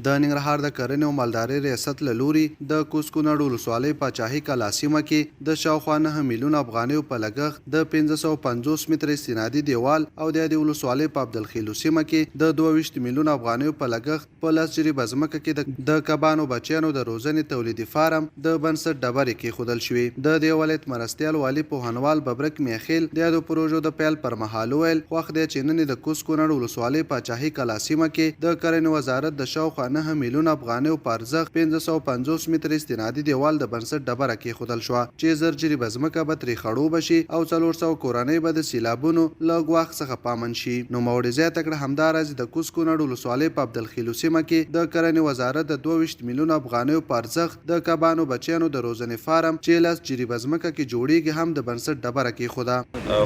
د ننګرهار د کرنې او مالدارۍ ریاست له لوري د کوزکونړ ولسوالۍ پاچاهي کلا سیمه کې د شاوخوا 9 میلیونه افغانیو په لګښت د 550 متره استنادي دیوال او د دې ولسوالۍ په عبدالخیلو سیمه کې د 22 میلیونه افغانیو په لګښت په لاس جریبه ځمکه کې د کبانو بچیانو د روزنې تولیدي فارم د بنسټ ډبرې کیښودل شوي. د دې ولایت مرستیال والي پوهنوال ببرک میخیل د پروژو د پیل پر مهال ویل خوښ دی چې نن د کوزکونړ ولسوالۍ پاچاهي کلا سیمه کې د کرنې وزارت د شاوخوا 9 میلیونه افغانیو په ارزښت 550 متره استنادي دیوال د بنسټ ډبره کیښودل شوه چې زر جریبه ځمکه به ترې خړوبه شي او 400 کورنۍ به د سیلابونو له ګواښ څخه پامن شي. نوموړي زیاته کړه همداراز د کوزکونړ ولسوالۍ په عبدالخیلو سیمه کې د کرنې وزارت د 22 میلیونه افغانیو په ارزښت د کبانو بچیانو د روزنې فارم چې لاس جریبه ځمکه کې جوړیږي هم د بنسټ ډبره کیښوده.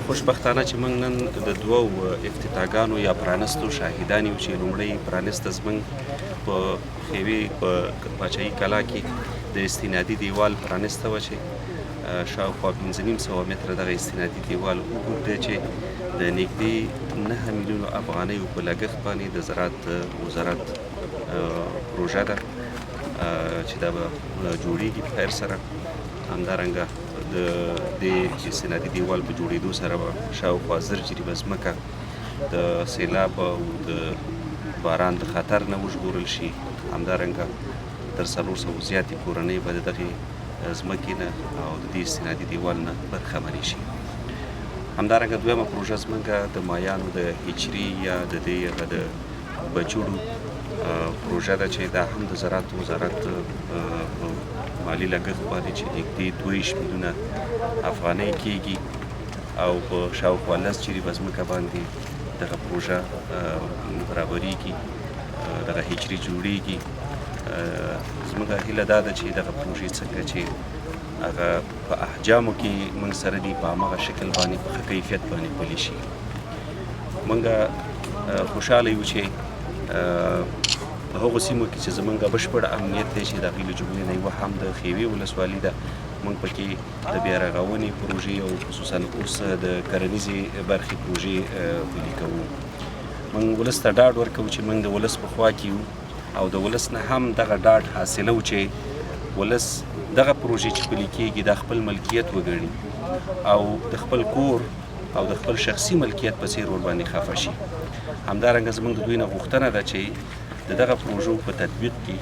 خوشبختانه چې موږ نن د دوو افتتاحګانو یا پرانستو شاهدان یو چې لومړی پرانسته زموږ په خیوي په پاچاهي کلا کې د استنادي دیوال پرانسته وه چې شاوخوا 5.5 متره دغه استنادي دیوال اوږد دی چې د نږدې 9 میلیونو افغانیو په لګښت باندې د زراعت وزارت پروژه ده چې دا به جوړیږي په خیر سره. همدارنګه د دې استنادي دیوال په جوړېدو سره به شاوخوا 1000 جریبه ځمکه د سیلاب او د باران د خطر نه وژغورل شي. همدارنګه تر 400 زیاتې کورنۍ به د دغې ځمکې نه او د دې استنادي دیوال نه برخمنې شي. همدارنګه دویمه پروژه زموږ د مایانو د هچري یا د دې د بچوړو پروژه ده چې دا هم د زراعت وزارت مالي لګښت باندې چې نږدې 22 میلیونه افغانۍ کېږي او په شاوخوا 10 جریبه ځمکه باندې دغه پروژه برابریږي، دغه هچري جوړیږي. زموږ هیله دا ده چې دغه پروژې څنګه چې هغه په احجامو کې موږ سره دي په هماغه شکل باندې په ښه کیفیت باندې پلي شي. موږ خوشحاله یو چې په هغو سیمو کې چې زموږ بشپړ امنیت دی چې د هغوی له جملې نه یوه هم د خیوي ولسوالي ده. موږ پکې د بیا رغونې پروژې او خصوصا اوس د کرنیزې برخې پروژې پلي کوو. موږ ولس ته ډاډ ورکوو چې موږ د ولس په خوا کې یو او د ولس نه هم دغه ډاډ حاصلوو چې ولس دغه پروژې چې پلي کېږي دا خپل ملکیت وګڼي او د خپل کور او د خپل شخصي ملکیت په څېر ورباندې خفه شي. همدارنګه زموږ د دوی نه غوښتنه ده چې د دغه پروژو په تطبیق کې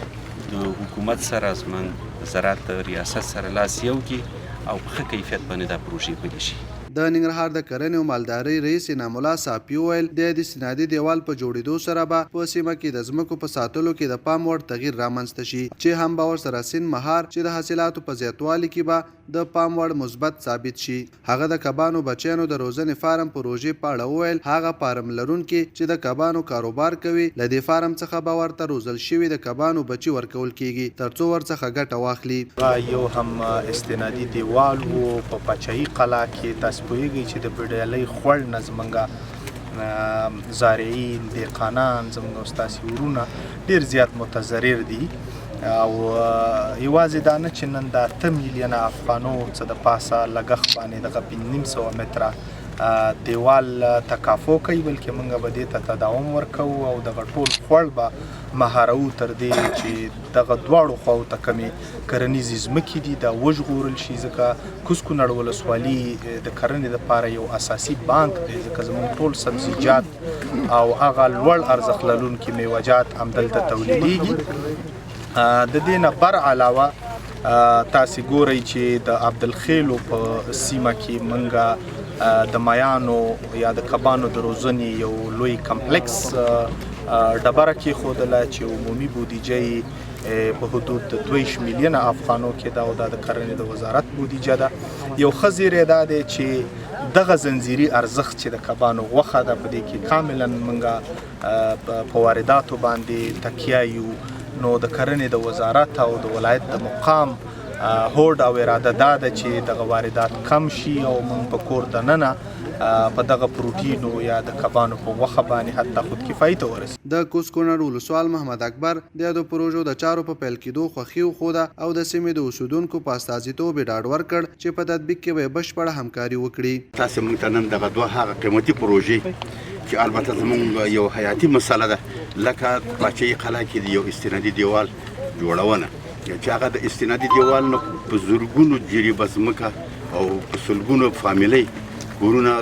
د حکومت سره زموږ زراعت ریاست سره لاس یو کړي او په ښه کیفیت باندې دا پروژې پلي شي. د ننګرهار د کرنې او مالدارۍ رئیس انعام الله صافي ویل د استنادي دیوال په جوړېدو سره به په سیمه کې د ځمکو په ساتلو کې د پام وړ تغییر رامنځته شي چې هم به ورسره سین مهار چې د حاصلاتو په زیاتوالي کې به د پام وړ مثبت ثابت شي. هغه د کبانو بچیانو د روزنې فارم پروژې په اړه وویل هغه فارم لرونکي چې د کبانو کاروبار کوي له دې فارم څخه به ورته روزل شوي د کبانو بچي ورکول کیږي ترڅو ورڅخه ګټه واخلي. یو هم استنادي دیوال و په پاچاهي کلا کې تاسو پوهیږئ چې د بډایلۍ خوړ نه زموږ زارعین دهقانان زموږ ستاسې ورونه ډېر زیات متضرر دي او یوازې دا نه چې نن د 8 میلیونه افغانو څه د پاسه لګښت باندې دغه 5.5 متره دیوال تکافو کوي بلکې موږ به دې ته تداوم ورکوو او دغه ټول خوړ به مهارو تر دې چې دغه دواړو خواو ته کمې کرنیزې ځمکې دي دا وژغورل شي ځکه کوزکونړ ولسوالي د کرنې دپاره یو اساسي بانک دی ځکه زموږ ټول سبزیجات او هغه لوړ ارزښت لرونکي میوهجات همدلته تولیدیږي. د دې نه بر علاوه تاسې ګورئ چې د عبدالخیلو په سیمه کې موږ د مایانو یا د کبانو د روزنې یو لوی کمپلکس ډبره کیښودله چې عمومي بودیجه په حدود د 22 میلیونه افغانو کې ده او دا د کرنې د وزارت بودیجه ده. یو ښه زیری دا دی چې دغه زنځیري ارزښت چې د کبانو غوښه ده په دې کې کاملا موږ په وارداتو باندې تکیه یو نو د کرنې د وزارت او د ولایت د مقام هوډ او اراده دا ده چې دغه واردات کم شي او موږ په کور دننه په دغه پروټینو یا د کبانو په غوښه باندې حتی خودکفایي ته ورسي. د کوزکونړ ولسوال محمد اکبر د پروژو د چارو په پیل کېدو خوښي وښوده او د سیمې د اوسېدونکو په استازیتوب یې ډاډ ورکړ چې په تطبیق کې به یې بشپړه همکاري وکړي. تاسې موږ ته نن دغه دوه هغه قیمتي پروژې چې البته زموږ یو حیاتي مسله ده لکه باچهي قلعه کې د یو استنادي دیوال جوړونه چې هغه د استنادي دیوال نه په زرګونو جریبه ځمکه او په سلګونو فامیلۍ کورونه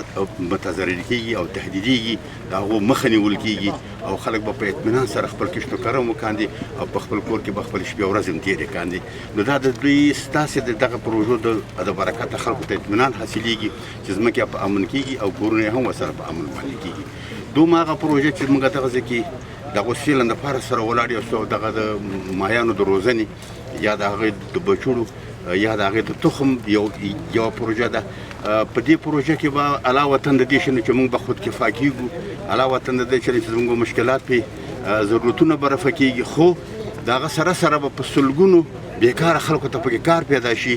متضرر کېږي او تهدیدېږي د هغو مخه نیول کېږي او خلک به په اطمینان سره خپل کښت و کرم وکاندي او په خپل کور کې به خپل شپې او ورځې هم تېرې کاندي نو دا د دوی ستاسې د دغه پروژو د برکته خلکو ته اطمینان حاصلېږي چې ځمکې په امن کېږي او کورونه یې هم ورسره په امن باندې کېږي دومره هغه پروژه چې موږ دغه ځای کې دغه سیلن دپاره سره ولاړ یو دغه د ماهیانو د روزنې یا د هغې د بچوړو یا د هغې د تخم یوه پروژه ده په دې پروژه کې به علاوه د دې شنه چې موږ به خودکفا کېږو علاوه د دې چې زموږ مشکلات پې ضرورتونه به رفع کېږي خو د هغه سره به په سلګونو بیکاره خلکو ته پکې کار پیدا شي